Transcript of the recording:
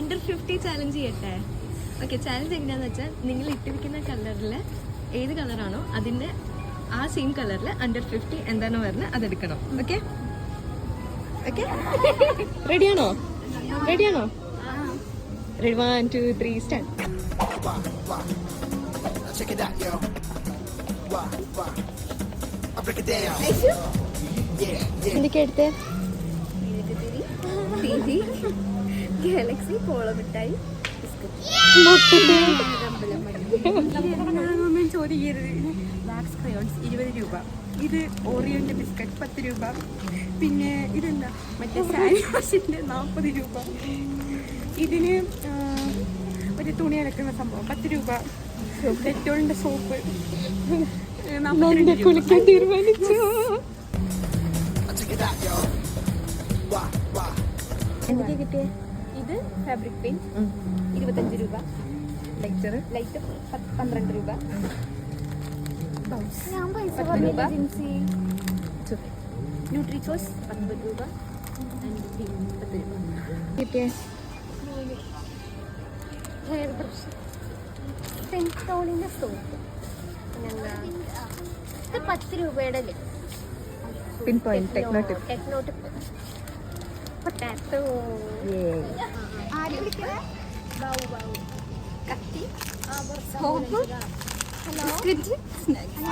Under 50 challenge ചെയ്യട്ടെ? Okay, challenge എങ്ങനെയാന്ന് വെച്ചാൽ നിങ്ങൾ ഇട്ടിരിക്കുന്ന കളറിൽ ഏത് കളറാണോ അതിൻ്റെ ആ സെയിം കളറിൽ അണ്ടർ 50 എന്താണോ വരുന്നത് അതെടുക്കണം. ഓക്കെ ഓക്കെ, റെഡിയാണോ? Ready 1 2 3 start. എന്തൊക്കെയാ എടുത്തേ? ഗാലക്സി, പോളോ മിഠായി, ചോദിക്കരുത്. വാക്സ് ക്രയോൺസ് 20 രൂപ. ഇത് ഓറിയോന്റെ ബിസ്ക്കറ്റ് 10 രൂപ. പിന്നെ ഇതെന്താ മറ്റേ സാനിവാഷിന്റെ 40 രൂപ. ഇതിന് ഒരു തുണി അലക്കുന്ന സംഭവം 10 രൂപ. ഡെറ്റോളിന്റെ സോപ്പ് കുളിക്കാൻ തീരുമാനിച്ചു. എന്തൊക്കെയാ കിട്ടിയേ? ഇത് ഫാബ്രിക് പെയിന്റ് 25 രൂപ. ലൈറ്റർ 12 രൂപ. ന്യൂട്രി ചോയ്സ് 10 രൂപ. കിട്ടിയേ? ഹെയർ ബ്രഷ്, സെൻറ്റോളിൻ്റെ സോപ്പ്. പിന്നെന്താ ഇത് 10 രൂപയുടെ pin point techno tip. Potato. കത്തി, സോപ്പ്, ബിസ്ക്കറ്റ്, സ്നാക്സ്.